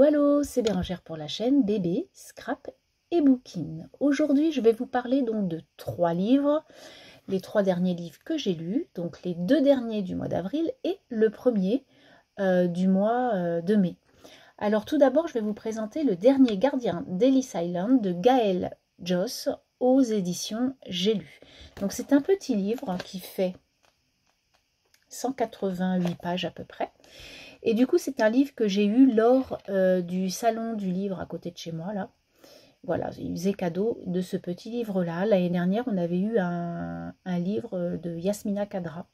Hello, hello, c'est Bérangère pour la chaîne Bébé, Scrap et Booking. Aujourd'hui, je vais vous parler donc de 3 livres, les 3 derniers livres que j'ai lus, donc les 2 derniers du mois d'avril et le premier du mois de mai. Alors tout d'abord, je vais vous présenter Le Dernier Gardien d'Ellis Island de Gaël Josse aux éditions J'ai lu. Donc c'est un petit livre qui fait 188 pages à peu près. Et du coup, c'est un livre que j'ai eu lors du salon du livre à côté de chez moi, là. Voilà, il faisait cadeau de ce petit livre-là. L'année dernière, on avait eu un livre de Yasmina Kadra,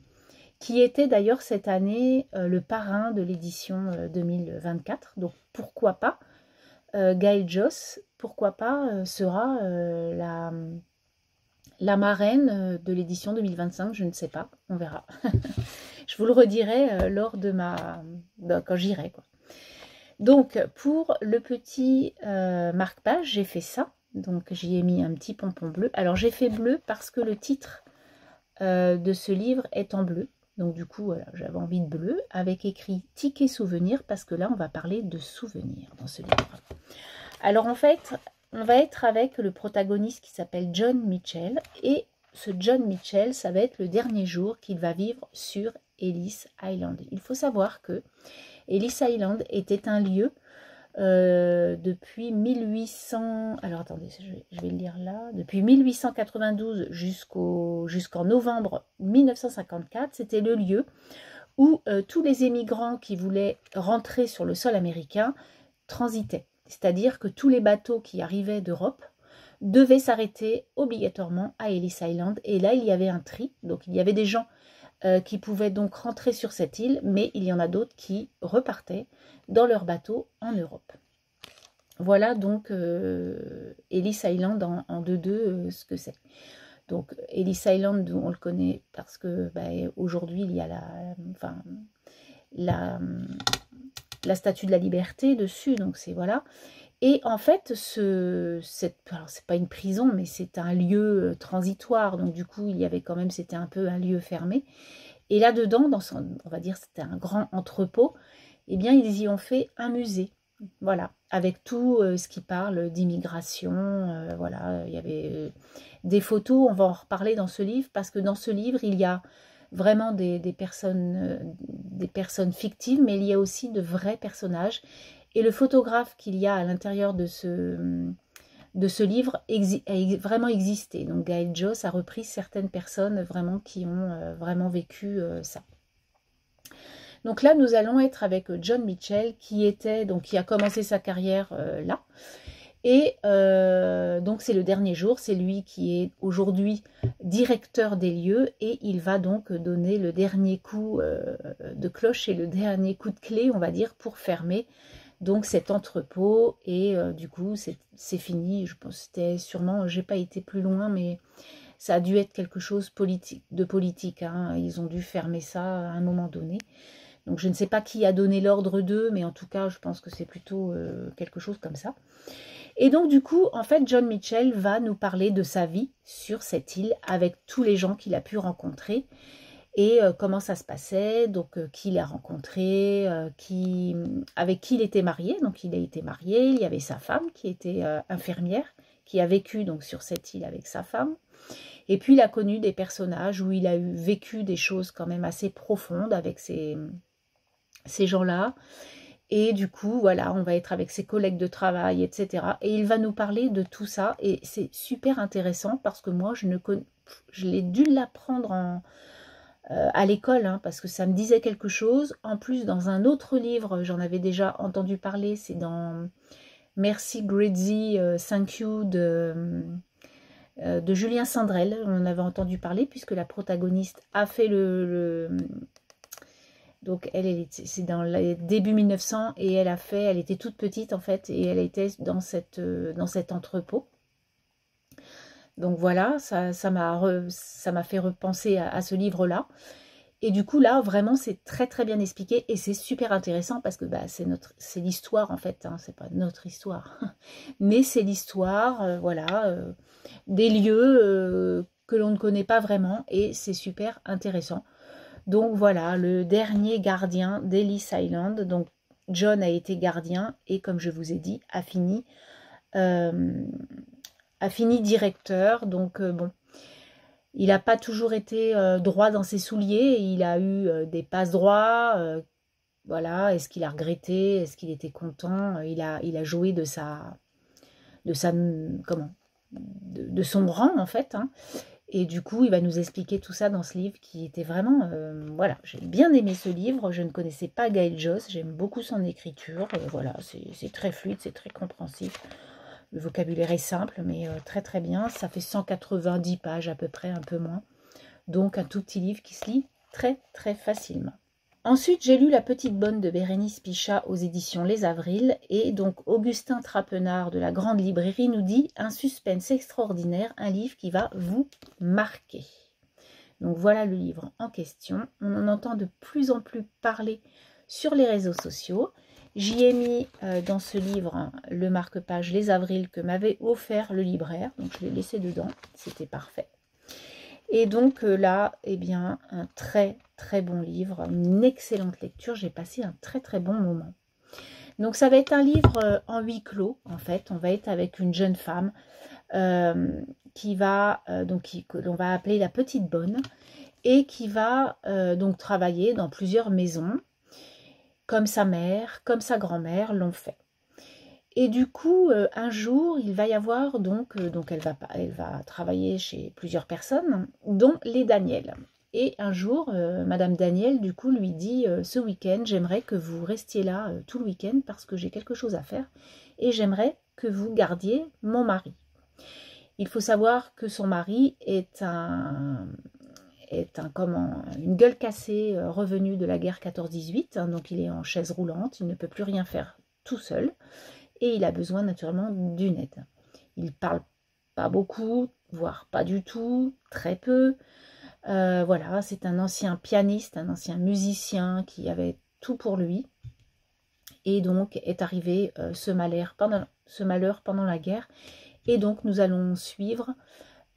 qui était d'ailleurs cette année le parrain de l'édition 2024. Donc, pourquoi pas Gaël Josse, pourquoi pas sera la marraine de l'édition 2025, je ne sais pas, on verra. Je vous le redirai lors de quand j'irai, quoi. Donc, pour le petit marque-page, j'ai fait ça. Donc, j'y ai mis un petit pompon bleu. Alors, j'ai fait bleu parce que le titre de ce livre est en bleu. Donc, du coup, voilà, j'avais envie de bleu avec écrit « Ticket souvenir » parce que là, on va parler de souvenirs dans ce livre. Alors, en fait, on va être avec le protagoniste qui s'appelle John Mitchell. Et ce John Mitchell, ça va être le dernier jour qu'il va vivre sur Ellis Island. Il faut savoir que Ellis Island était un lieu depuis 1800... Alors attendez, je vais le lire là. Depuis 1892 jusqu'en novembre 1954, c'était le lieu où tous les émigrants qui voulaient rentrer sur le sol américain transitaient. C'est-à-dire que tous les bateaux qui arrivaient d'Europe devaient s'arrêter obligatoirement à Ellis Island. Et là, il y avait un tri. Donc, il y avait des gens qui pouvaient donc rentrer sur cette île, mais il y en a d'autres qui repartaient dans leur bateau en Europe. Voilà donc Ellis Island en 2-2 ce que c'est. Donc Ellis Island, on le connaît parce que aujourd'hui il y a la statue de la liberté dessus, donc c'est voilà. Et en fait, c'est pas une prison, mais c'est un lieu transitoire. Donc du coup, il y avait quand même, c'était un peu un lieu fermé. Et là-dedans, on va dire, c'était un grand entrepôt. Eh bien, ils y ont fait un musée. Voilà, avec tout ce qui parle d'immigration. Voilà, il y avait des photos. On va en reparler dans ce livre parce que dans ce livre, il y a vraiment des personnes fictives, mais il y a aussi de vrais personnages. Et le photographe qu'il y a à l'intérieur de ce livre a vraiment existé. Donc Gaël Josse a repris certaines personnes vraiment qui ont vraiment vécu ça. Donc là, nous allons être avec John Mitchell qui a commencé sa carrière là. Et donc c'est le dernier jour, c'est lui qui est aujourd'hui directeur des lieux et il va donc donner le dernier coup de cloche et le dernier coup de clé, on va dire, pour fermer donc cet entrepôt. Et du coup c'est fini. Je pense que c'était sûrement, j'ai pas été plus loin, mais ça a dû être quelque chose de politique, hein. Ils ont dû fermer ça à un moment donné. Donc je ne sais pas qui a donné l'ordre d'eux, mais en tout cas je pense que c'est plutôt quelque chose comme ça. Et donc du coup, en fait, John Mitchell va nous parler de sa vie sur cette île avec tous les gens qu'il a pu rencontrer et comment ça se passait, donc qui il a rencontré, avec qui il était marié. Donc il a été marié, il y avait sa femme qui était infirmière, qui a vécu donc sur cette île avec sa femme. Et puis il a connu des personnages où il a vécu des choses quand même assez profondes avec ces gens-là. Et du coup, voilà, on va être avec ses collègues de travail, etc. Et il va nous parler de tout ça. Et c'est super intéressant parce que moi, je l'ai dû l'apprendre à l'école, hein, parce que ça me disait quelque chose. En plus, dans un autre livre, j'en avais déjà entendu parler, c'est dans Merci Grizzy, Thank You de Julien Sandrel. On en avait entendu parler puisque la protagoniste a fait donc c'est dans le début 1900 et elle était toute petite en fait et elle était dans cet entrepôt. Donc voilà, ça m'a fait repenser à ce livre-là. Et du coup là, vraiment, c'est très très bien expliqué et c'est super intéressant parce que c'est l'histoire en fait, hein, c'est pas notre histoire, mais c'est l'histoire, voilà, des lieux que l'on ne connaît pas vraiment et c'est super intéressant. Donc voilà, le dernier gardien d'Ellis Island. Donc John a été gardien et, comme je vous ai dit, a fini directeur. Donc bon, il n'a pas toujours été droit dans ses souliers, il a eu des passe-droits, voilà. Est-ce qu'il a regretté, est-ce qu'il était content, il a joué de son rang en fait, hein. Et du coup, il va nous expliquer tout ça dans ce livre qui était vraiment... voilà, j'ai bien aimé ce livre. Je ne connaissais pas Gaël Josse. J'aime beaucoup son écriture. Voilà, c'est très fluide, c'est très compréhensif. Le vocabulaire est simple, mais très très bien. Ça fait 190 pages à peu près, un peu moins. Donc, un tout petit livre qui se lit très très facilement. Ensuite, j'ai lu La Petite Bonne de Bérénice Pichat aux éditions Les Avrils. Et donc, Augustin Trapenard de la Grande Librairie nous dit « Un suspense extraordinaire, un livre qui va vous marquer ». Donc, voilà le livre en question. On en entend de plus en plus parler sur les réseaux sociaux. J'y ai mis dans ce livre le marque-page Les Avrils que m'avait offert le libraire. Donc, je l'ai laissé dedans. C'était parfait. Et donc là, eh bien, un très très bon livre, une excellente lecture. J'ai passé un très très bon moment. Donc ça va être un livre en huis clos, en fait. On va être avec une jeune femme que l'on va appeler la Petite Bonne et qui va donc travailler dans plusieurs maisons, comme sa mère, comme sa grand-mère l'ont fait. Et du coup, un jour, il va y avoir donc elle va travailler chez plusieurs personnes, dont les Daniel. Et un jour, Madame Daniel, du coup, lui dit ce week-end, j'aimerais que vous restiez là tout le week-end parce que j'ai quelque chose à faire et j'aimerais que vous gardiez mon mari. Il faut savoir que son mari est une gueule cassée revenu de la guerre 14-18, hein, donc il est en chaise roulante, il ne peut plus rien faire tout seul. Et il a besoin naturellement d'une aide. Il ne parle pas beaucoup, voire pas du tout, très peu. Voilà, c'est un ancien pianiste, un ancien musicien qui avait tout pour lui. Et donc est arrivé ce malheur pendant la guerre. Et donc nous allons suivre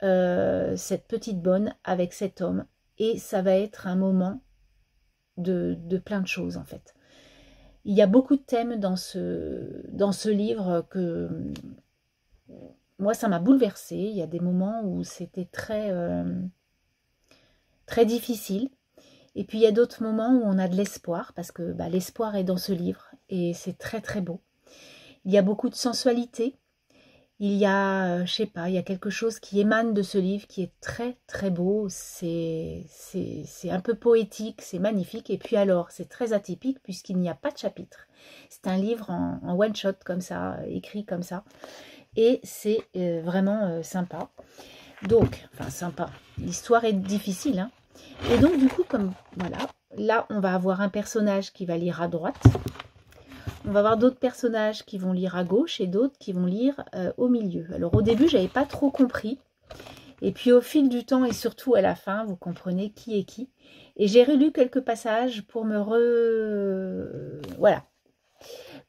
cette petite bonne avec cet homme. Et ça va être un moment de plein de choses en fait. Il y a beaucoup de thèmes dans ce livre que moi, ça m'a bouleversée. Il y a des moments où c'était très, très difficile. Et puis, il y a d'autres moments où on a de l'espoir, parce que l'espoir est dans ce livre et c'est très, très beau. Il y a beaucoup de sensualité. Il y a, je sais pas, il y a quelque chose qui émane de ce livre qui est très, très beau. C'est un peu poétique, c'est magnifique. Et puis alors, c'est très atypique puisqu'il n'y a pas de chapitre. C'est un livre en one-shot comme ça, écrit comme ça. Et c'est vraiment sympa. Donc, enfin sympa, l'histoire est difficile. Hein. Et donc, du coup, comme voilà, là, on va avoir un personnage qui va lire à droite. On va avoir d'autres personnages qui vont lire à gauche et d'autres qui vont lire au milieu. Alors au début, je n'avais pas trop compris. Et puis au fil du temps et surtout à la fin, vous comprenez qui est qui. Et j'ai relu quelques passages pour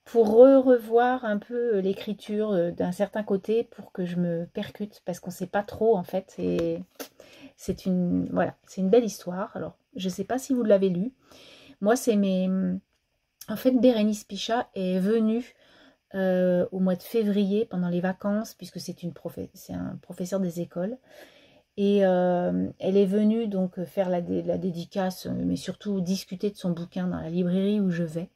pour revoir un peu l'écriture d'un certain côté pour que je me percute. Parce qu'on ne sait pas trop en fait. C'est une belle histoire. Alors, je ne sais pas si vous l'avez lu. Moi, c'est mes... En fait, Bérénice Pichat est venue au mois de février pendant les vacances, puisque c'est un professeur des écoles. Et elle est venue donc faire la dédicace, mais surtout discuter de son bouquin dans la librairie où je vais.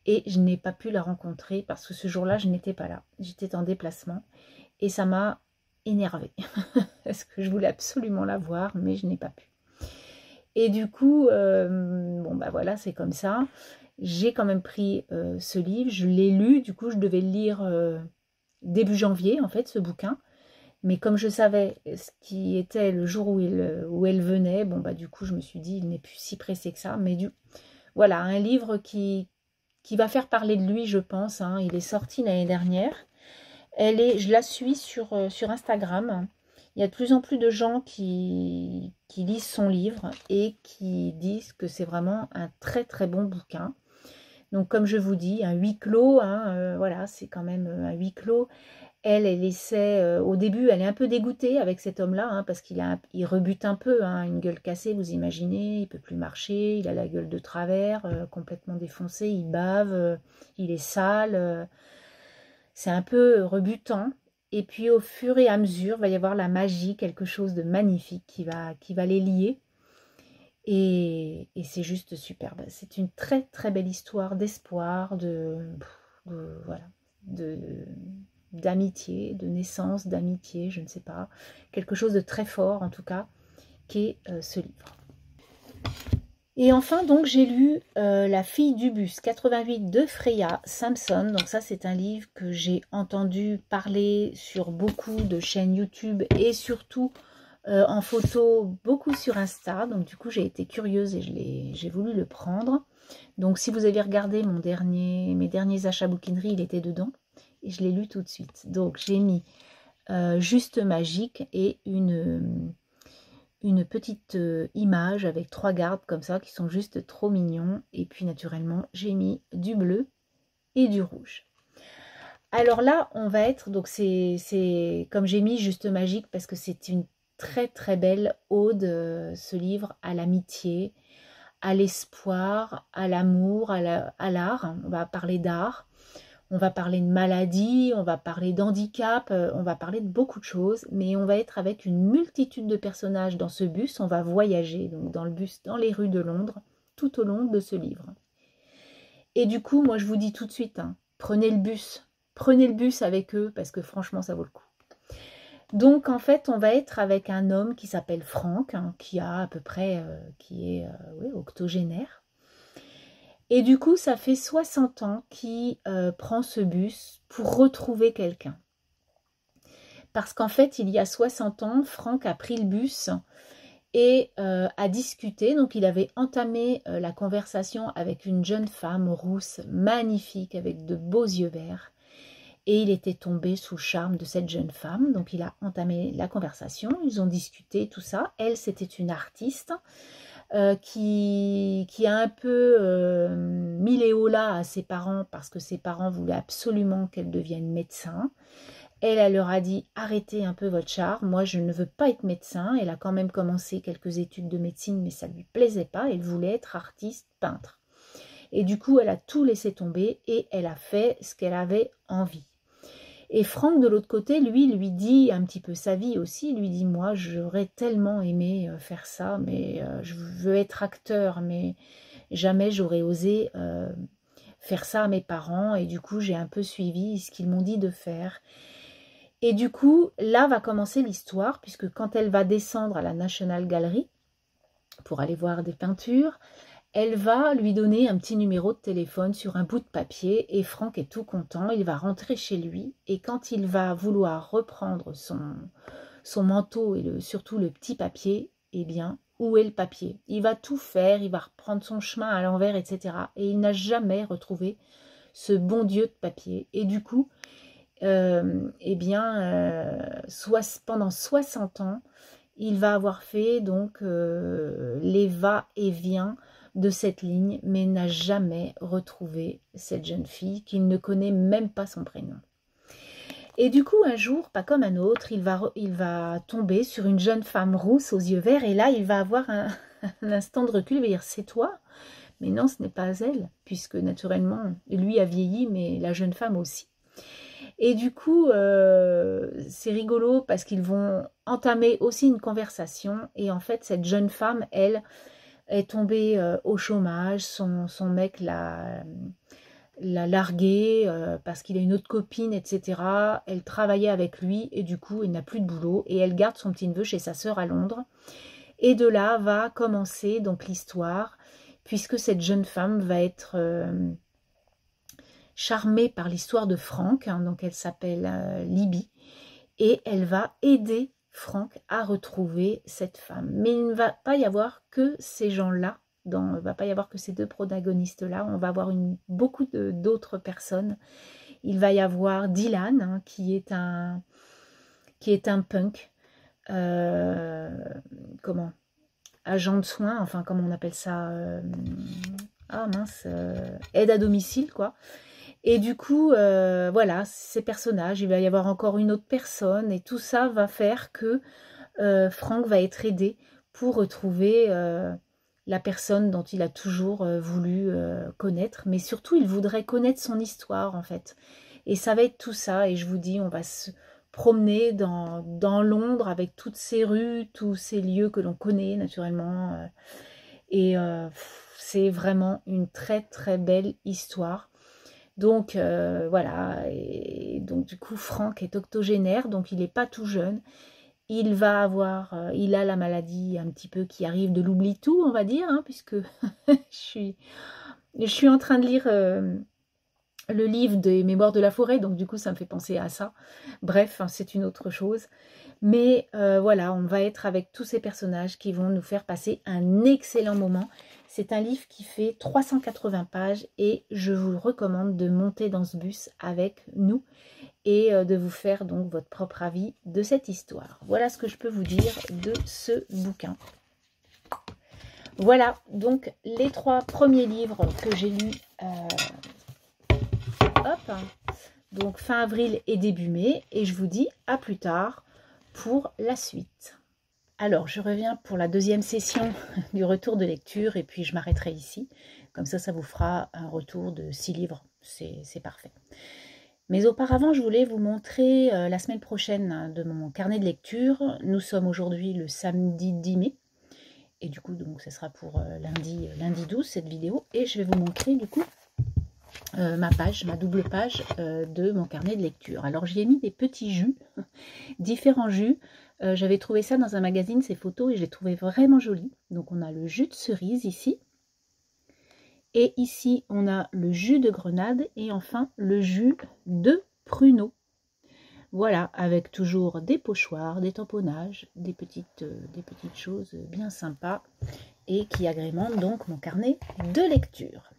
Et je n'ai pas pu la rencontrer parce que ce jour-là, je n'étais pas là. J'étais en déplacement et ça m'a énervée. Parce que je voulais absolument la voir, mais je n'ai pas pu. Et du coup, voilà, c'est comme ça. J'ai quand même pris ce livre, je l'ai lu, du coup je devais le lire début janvier en fait, ce bouquin. Mais comme je savais ce qui était le jour où elle venait, du coup je me suis dit, il n'est plus si pressé que ça. Mais voilà, un livre qui va faire parler de lui, je pense. Hein. Il est sorti l'année dernière. Je la suis sur Instagram. Il y a de plus en plus de gens qui lisent son livre et qui disent que c'est vraiment un très très bon bouquin. Donc comme je vous dis, un huis clos, hein, voilà, c'est quand même un huis clos. Elle essaie, au début, elle est un peu dégoûtée avec cet homme-là, hein, parce il rebute un peu, hein, une gueule cassée, vous imaginez, il peut plus marcher, il a la gueule de travers, complètement défoncé, il bave, il est sale, c'est un peu rebutant. Et puis au fur et à mesure, il va y avoir la magie, quelque chose de magnifique qui va les lier. Et c'est juste superbe. C'est une très très belle histoire d'espoir, voilà, de d'amitié, de naissance, d'amitié, je ne sais pas. Quelque chose de très fort en tout cas, qui est ce livre. Et enfin, donc, j'ai lu La fille du bus 88 de Freya Sampson. Donc ça, c'est un livre que j'ai entendu parler sur beaucoup de chaînes YouTube et surtout en photo, beaucoup sur Insta. Donc du coup, j'ai été curieuse et j'ai voulu le prendre. Donc si vous avez regardé mes derniers achats bouquinerie, il était dedans. Et je l'ai lu tout de suite. Donc j'ai mis Juste Magique et une petite image avec 3 gardes comme ça qui sont juste trop mignons. Et puis naturellement, j'ai mis du bleu et du rouge. Alors là, on va être, donc c'est comme j'ai mis Juste Magique parce que c'est une très très belle ode, ce livre, à l'amitié, à l'espoir, à l'amour, à l'art. On va parler d'art, on va parler de maladie, on va parler d'handicap, on va parler de beaucoup de choses, mais on va être avec une multitude de personnages dans ce bus. On va voyager donc dans le bus, dans les rues de Londres, tout au long de ce livre. Et du coup, moi je vous dis tout de suite, hein, prenez le bus avec eux parce que franchement ça vaut le coup. Donc en fait, on va être avec un homme qui s'appelle Franck, hein, qui a à peu près, qui est oui, octogénaire. Et du coup, ça fait 60 ans qu'il prend ce bus pour retrouver quelqu'un. Parce qu'en fait, il y a 60 ans, Franck a pris le bus et a discuté. Donc il avait entamé la conversation avec une jeune femme rousse, magnifique, avec de beaux yeux verts. Et il était tombé sous le charme de cette jeune femme. Donc il a entamé la conversation, ils ont discuté, tout ça. Elle, c'était une artiste qui a un peu mis les hauts là à ses parents parce que ses parents voulaient absolument qu'elle devienne médecin. Elle leur a dit « Arrêtez un peu votre charme, moi je ne veux pas être médecin ». Elle a quand même commencé quelques études de médecine, mais ça ne lui plaisait pas. Elle voulait être artiste, peintre. Et du coup, elle a tout laissé tomber et elle a fait ce qu'elle avait envie. Et Franck, de l'autre côté, lui dit un petit peu sa vie aussi. Il lui dit, moi, j'aurais tellement aimé faire ça, mais je veux être acteur, mais jamais j'aurais osé faire ça à mes parents. Et du coup, j'ai un peu suivi ce qu'ils m'ont dit de faire. Et du coup, là va commencer l'histoire, puisque quand elle va descendre à la National Gallery pour aller voir des peintures, elle va lui donner un petit numéro de téléphone sur un bout de papier et Franck est tout content, il va rentrer chez lui et quand il va vouloir reprendre son manteau et surtout le petit papier, eh bien, où est le papier? Il va tout faire, il va reprendre son chemin à l'envers, etc. Et il n'a jamais retrouvé ce bon Dieu de papier. Et du coup, eh bien, pendant 60 ans, il va avoir fait donc les va-et-vient de cette ligne, mais n'a jamais retrouvé cette jeune fille qu'il ne connaît même pas son prénom. Et du coup, un jour, pas comme un autre, il va tomber sur une jeune femme rousse aux yeux verts, et là, il va avoir un instant de recul, il va dire « c'est toi ?» Mais non, ce n'est pas elle, puisque naturellement, lui a vieilli, mais la jeune femme aussi. Et du coup, c'est rigolo parce qu'ils vont entamer aussi une conversation, et en fait, cette jeune femme, elle, est tombée au chômage, son mec l'a larguée parce qu'il a une autre copine, etc. Elle travaillait avec lui et du coup, il n'a plus de boulot et elle garde son petit neveu chez sa sœur à Londres. Et de là va commencer donc l'histoire, puisque cette jeune femme va être charmée par l'histoire de Franck, hein, donc elle s'appelle Libby, et elle va aider Franck à retrouver cette femme. Mais il ne va pas y avoir que ces gens-là, il ne va pas y avoir que ces deux protagonistes-là, on va avoir beaucoup d'autres personnes. Il va y avoir Dylan, hein, qui est un punk, agent de soins, enfin comment on appelle ça, ah mince, aide à domicile quoi. Et du coup, voilà, ces personnages, il va y avoir encore une autre personne, et tout ça va faire que Franck va être aidé pour retrouver la personne dont il a toujours voulu connaître, mais surtout il voudrait connaître son histoire en fait. Et ça va être tout ça, et je vous dis, on va se promener dans Londres avec toutes ces rues, tous ces lieux que l'on connaît naturellement. Et c'est vraiment une très très belle histoire. Donc voilà, et donc du coup Franck est octogénaire, donc il n'est pas tout jeune. Il va avoir, il a la maladie un petit peu qui arrive de l'oubli-tout, on va dire, hein, puisque je suis en train de lire le livre des Mémoires de la forêt, donc du coup ça me fait penser à ça. Bref, hein, c'est une autre chose. Mais voilà, on va être avec tous ces personnages qui vont nous faire passer un excellent moment. C'est un livre qui fait 380 pages et je vous recommande de monter dans ce bus avec nous et de vous faire donc votre propre avis de cette histoire. Voilà ce que je peux vous dire de ce bouquin. Voilà donc les 3 premiers livres que j'ai lus hop, donc fin avril et début mai, et je vous dis à plus tard pour la suite. Alors, je reviens pour la deuxième session du retour de lecture et puis je m'arrêterai ici. Comme ça vous fera un retour de 6 livres. C'est parfait. Mais auparavant, je voulais vous montrer la semaine prochaine de mon carnet de lecture. Nous sommes aujourd'hui le samedi 10 mai. Et du coup, donc, ce sera pour lundi 12, cette vidéo. Et je vais vous montrer du coup ma double page de mon carnet de lecture. Alors, j'y ai mis des petits jus, différents jus. J'avais trouvé ça dans un magazine, ces photos, et je les trouvais vraiment jolies. Donc, on a le jus de cerise ici. Et ici, on a le jus de grenade et enfin le jus de pruneau. Voilà, avec toujours des pochoirs, des tamponnages, des petites choses bien sympas et qui agrémentent donc mon carnet de lecture.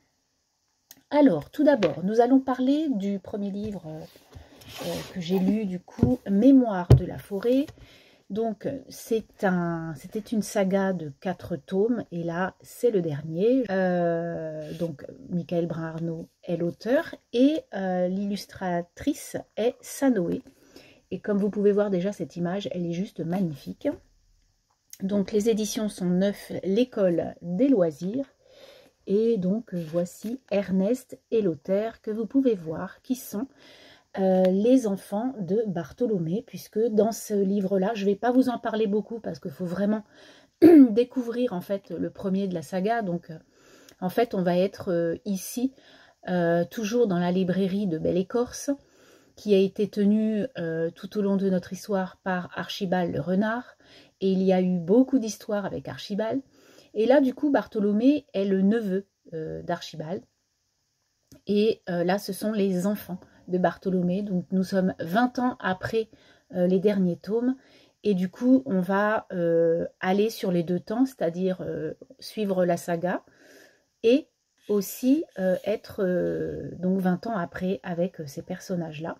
Alors, tout d'abord, nous allons parler du premier livre que j'ai lu, du coup, Mémoires de la forêt. Donc, c'était une saga de 4 tomes, et là, c'est le dernier. Donc, Michael Brun-Arnaud est l'auteur, et l'illustratrice est Sanoé. Et comme vous pouvez voir déjà, cette image, elle est juste magnifique. Donc, les éditions sont Neuf, l'école des loisirs. Et donc, voici Ernest et l'auteur que vous pouvez voir, qui sont les enfants de Bartholomé, puisque dans ce livre-là, je ne vais pas vous en parler beaucoup, parce qu'il faut vraiment découvrir en fait le premier de la saga. Donc, en fait, on va être ici, toujours dans la librairie de Belle-Écorce, qui a été tenue tout au long de notre histoire par Archibald le Renard. Et il y a eu beaucoup d'histoires avec Archibald. Et là, du coup, Bartholomé est le neveu d'Archibald. Et là, ce sont les enfants de Bartholomé. Donc, nous sommes 20 ans après les derniers tomes. Et du coup, on va aller sur les 2 temps, c'est-à-dire suivre la saga et aussi être donc 20 ans après avec ces personnages-là.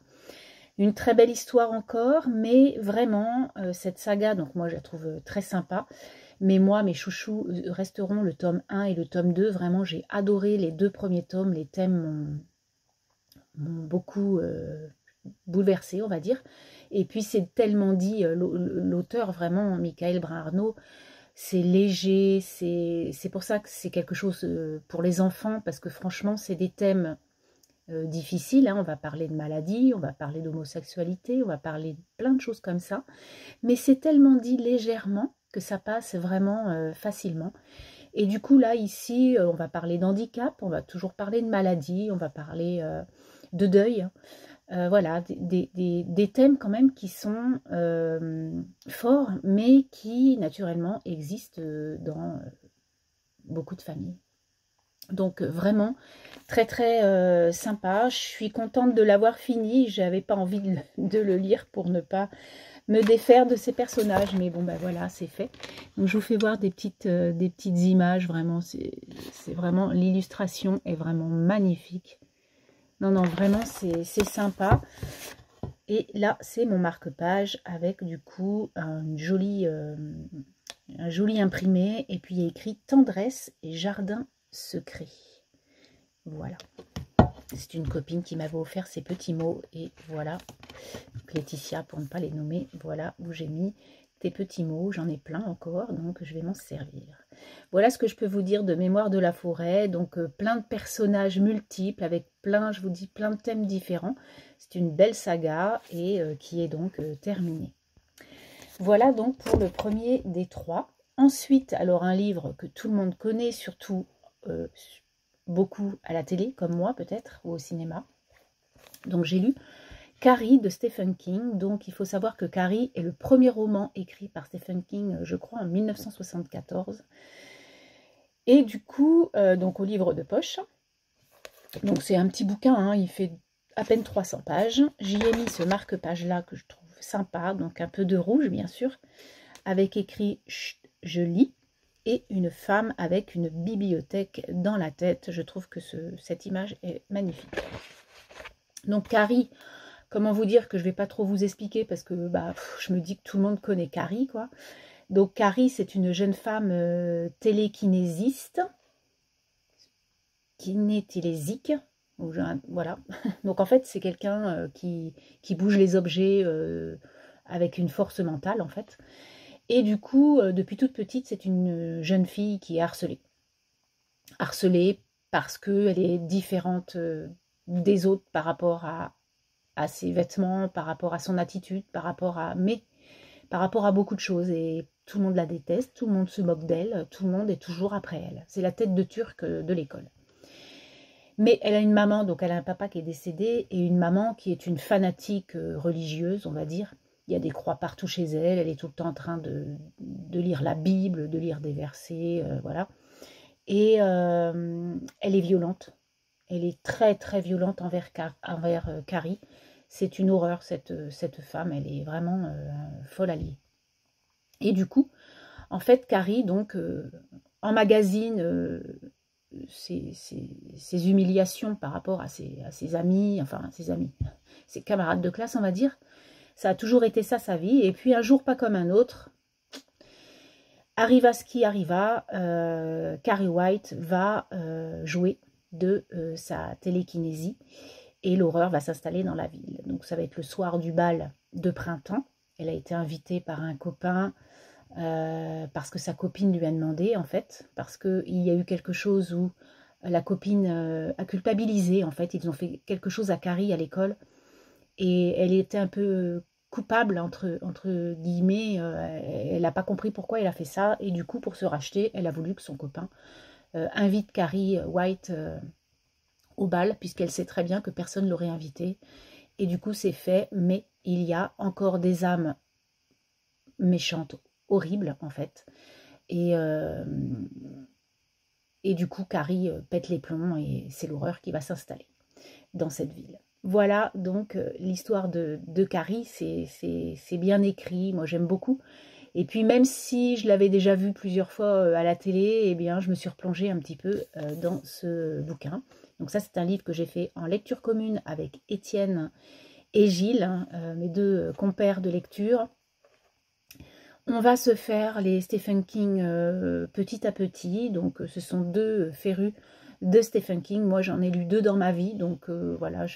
Une très belle histoire encore, mais vraiment, cette saga, donc moi je la trouve très sympa. Mais moi, mes chouchous resteront le tome 1 et le tome 2. Vraiment, j'ai adoré les 2 premiers tomes. Les thèmes m'ont beaucoup bouleversée, on va dire. Et puis, c'est tellement dit, l'auteur, vraiment, Michael Brun-Arnaud, c'est léger. C'est pour ça que c'est quelque chose pour les enfants, parce que franchement, c'est des thèmes difficiles. Hein. On va parler de maladie, on va parler d'homosexualité, on va parler de plein de choses comme ça. Mais c'est tellement dit légèrement que ça passe vraiment facilement. Et du coup, là, ici, on va parler d'handicap, on va toujours parler de maladie, on va parler de deuil. Voilà, des thèmes quand même qui sont forts, mais qui, naturellement, existent dans beaucoup de familles. Donc, vraiment, très, très sympa. Je suis contente de l'avoir fini. Je n'avais pas envie de le lire pour ne pas me défaire de ces personnages, mais bon ben voilà, c'est fait. Donc je vous fais voir des petites images. Vraiment, c'est vraiment, l'illustration est vraiment magnifique. Non, non, vraiment c'est sympa. Et là, c'est mon marque-page avec du coup un joli imprimé, et puis il y a écrit tendresse et jardin secret. Voilà. C'est une copine qui m'avait offert ces petits mots. Et voilà, donc Laetitia pour ne pas les nommer. Voilà où j'ai mis tes petits mots. J'en ai plein encore, donc je vais m'en servir. Voilà ce que je peux vous dire de Mémoire de la forêt. Donc plein de personnages multiples avec plein, je vous dis, plein de thèmes différents. C'est une belle saga et qui est donc terminée. Voilà donc pour le premier des 3. Ensuite, alors un livre que tout le monde connaît, surtout beaucoup à la télé, comme moi peut-être, ou au cinéma. Donc j'ai lu Carrie de Stephen King. Donc il faut savoir que Carrie est le premier roman écrit par Stephen King, je crois, en 1974. Et du coup, donc au livre de poche. Donc c'est un petit bouquin, hein, il fait à peine 300 pages. J'y ai mis ce marque-page là que je trouve sympa, donc un peu de rouge bien sûr, avec écrit « Chut, je lis » et une femme avec une bibliothèque dans la tête. Je trouve que cette image est magnifique. Donc Carrie, comment vous dire que je ne vais pas trop vous expliquer parce que je me dis que tout le monde connaît Carrie, quoi. Donc Carrie, c'est une jeune femme télékinésiste, kinétélésique, voilà. Donc en fait, c'est quelqu'un qui bouge les objets avec une force mentale, en fait. Et du coup, depuis toute petite, c'est une jeune fille qui est harcelée. Harcelée parce qu'elle est différente des autres par rapport à ses vêtements, par rapport à son attitude, par rapport à beaucoup de choses. Et tout le monde la déteste, tout le monde se moque d'elle, tout le monde est toujours après elle. C'est la tête de turc de l'école. Mais elle a une maman, donc elle a un papa qui est décédé, et une maman qui est une fanatique religieuse, on va dire. Il y a des croix partout chez elle, elle est tout le temps en train de lire la Bible, de lire des versets, voilà. Et elle est violente. Elle est très très violente envers Carrie. C'est une horreur, cette femme, elle est vraiment folle alliée. Et du coup, en fait, Carrie, donc, emmagasine ses humiliations par rapport à ses amis, enfin, ses camarades de classe, on va dire. Ça a toujours été ça, sa vie. Et puis, un jour, pas comme un autre, arriva ce qui arriva, Carrie White va jouer de sa télékinésie et l'horreur va s'installer dans la ville. Donc ça va être le soir du bal de printemps. Elle a été invitée par un copain parce que sa copine lui a demandé, en fait, parce qu'il y a eu quelque chose où la copine a culpabilisé, en fait. Ils ont fait quelque chose à Carrie à l'école et elle était un peu coupable, entre guillemets. Elle n'a pas compris pourquoi elle a fait ça et du coup, pour se racheter, elle a voulu que son copain invite Carrie White au bal, puisqu'elle sait très bien que personne ne l'aurait invitée. Et du coup, c'est fait, mais il y a encore des âmes méchantes, horribles, en fait. Et du coup, Carrie pète les plombs et c'est l'horreur qui va s'installer dans cette ville. Voilà, donc l'histoire de Carrie, c'est bien écrit, moi j'aime beaucoup. Et puis même si je l'avais déjà vu plusieurs fois à la télé, eh bien je me suis replongée un petit peu dans ce bouquin. Donc ça c'est un livre que j'ai fait en lecture commune avec Étienne et Gilles, hein, mes deux compères de lecture. On va se faire les Stephen King petit à petit, donc ce sont deux férus de Stephen King. Moi j'en ai lu 2 dans ma vie, donc voilà,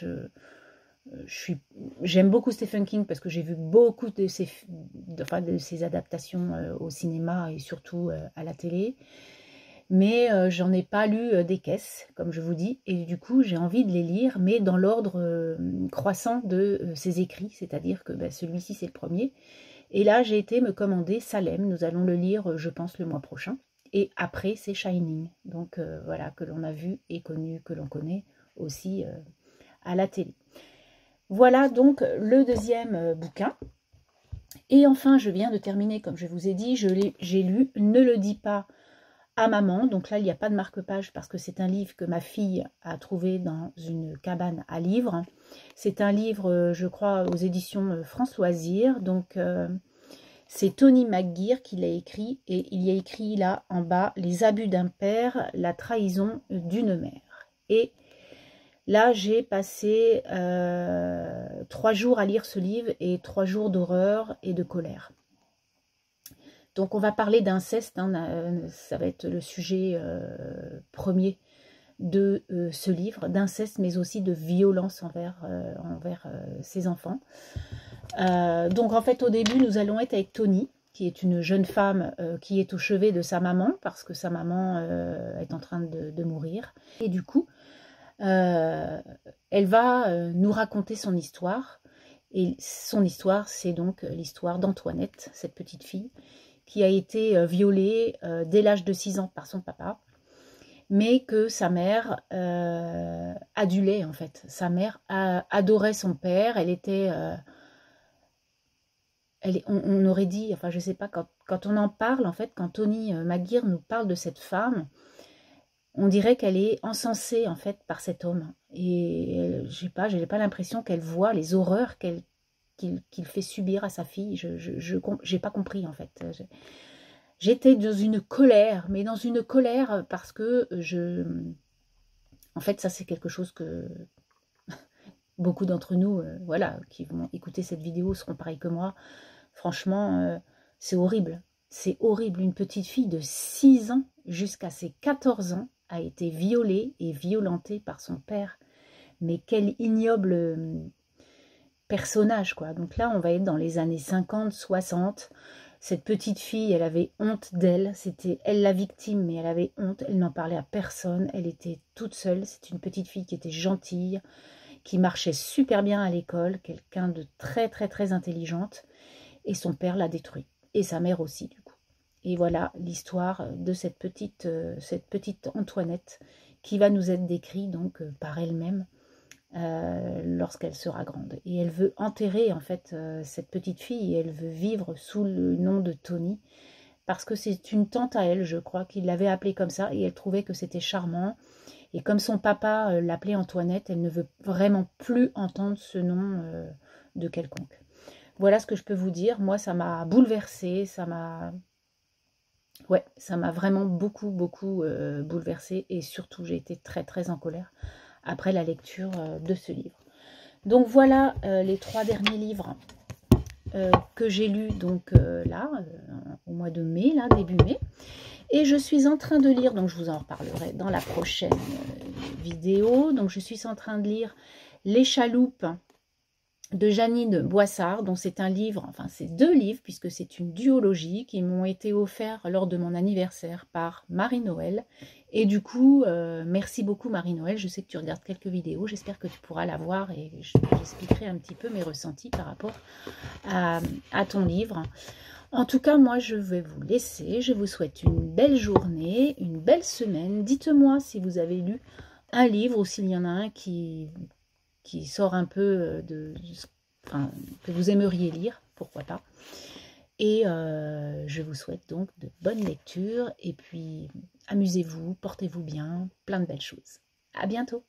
j'aime beaucoup Stephen King parce que j'ai vu beaucoup de ses adaptations au cinéma et surtout à la télé. Mais j'en ai pas lu des caisses, comme je vous dis, et du coup j'ai envie de les lire, mais dans l'ordre croissant de ses écrits, c'est-à-dire que celui-ci c'est le premier. Et là j'ai été me commander Salem, nous allons le lire je pense le mois prochain. Et après c'est Shining, donc voilà, que l'on a vu et connu, que l'on connaît aussi à la télé. Voilà donc le deuxième bouquin. Et enfin, je viens de terminer, comme je vous ai dit, j'ai lu Ne le dis pas à maman. Donc là, il n'y a pas de marque-page parce que c'est un livre que ma fille a trouvé dans une cabane à livres. C'est un livre, je crois, aux éditions France Loisirs. Donc, c'est Tony McGuire qui l'a écrit. Et il y a écrit là, en bas, les abus d'un père, la trahison d'une mère. Et là, j'ai passé 3 jours à lire ce livre et 3 jours d'horreur et de colère. Donc, on va parler d'inceste, hein, ça va être le sujet premier de ce livre, d'inceste, mais aussi de violence envers ses enfants. Donc en fait, au début, nous allons être avec Tony, qui est une jeune femme qui est au chevet de sa maman, parce que sa maman est en train de mourir. Et du coup, elle va nous raconter son histoire. Et son histoire, c'est donc l'histoire d'Antoinette, cette petite fille, qui a été violée dès l'âge de 6 ans par son papa, mais que sa mère adulait en fait. Sa mère adorait son père, elle était... on aurait dit, enfin je sais pas, quand on en parle, en fait, quand Tony McGuire nous parle de cette femme, on dirait qu'elle est encensée en fait par cet homme. Et je sais pas, j'ai pas l'impression qu'elle voit les horreurs qu'il fait subir à sa fille. Je j'ai pas compris en fait. J'étais dans une colère, mais dans une colère parce que en fait, ça c'est quelque chose que beaucoup d'entre nous, voilà, qui vont écouter cette vidéo seront pareils que moi. Franchement, c'est horrible. C'est horrible. Une petite fille de 6 ans jusqu'à ses 14 ans a été violée et violentée par son père. Mais quel ignoble personnage, quoi. Donc là, on va être dans les années 50, 60. Cette petite fille, elle avait honte d'elle. C'était elle la victime, mais elle avait honte. Elle n'en parlait à personne. Elle était toute seule. C'est une petite fille qui était gentille, qui marchait super bien à l'école, quelqu'un de très, très, très intelligente. Et son père l'a détruit. Et sa mère aussi, du coup. Et voilà l'histoire de cette petite Antoinette qui va nous être décrite donc par elle-même lorsqu'elle sera grande. Et elle veut enterrer en fait cette petite fille et elle veut vivre sous le nom de Tony parce que c'est une tante à elle, je crois, qui l'avait appelée comme ça et elle trouvait que c'était charmant. Et comme son papa l'appelait Antoinette, elle ne veut vraiment plus entendre ce nom de quelconque. Voilà ce que je peux vous dire. Moi, ça m'a bouleversée, ça m'a vraiment beaucoup, beaucoup bouleversée. Et surtout, j'ai été très, très en colère après la lecture de ce livre. Donc voilà les 3 derniers livres que j'ai lus donc là, au mois de mai, là, début mai. Et je suis en train de lire, donc je vous en reparlerai dans la prochaine vidéo. Donc je suis en train de lire Les Chaloupes de Janine Boissard, dont c'est un livre, enfin c'est 2 livres, puisque c'est une duologie qui m'ont été offerts lors de mon anniversaire par Marie-Noël. Et du coup, merci beaucoup Marie-Noël, je sais que tu regardes quelques vidéos, j'espère que tu pourras la voir et j'expliquerai un petit peu mes ressentis par rapport à ton livre. En tout cas, moi je vais vous laisser, je vous souhaite une belle journée, une belle semaine. Dites-moi si vous avez lu un livre ou s'il y en a un qui sort un peu enfin, que vous aimeriez lire, pourquoi pas. Et je vous souhaite donc de bonnes lectures et puis amusez-vous, portez-vous bien, plein de belles choses. À bientôt.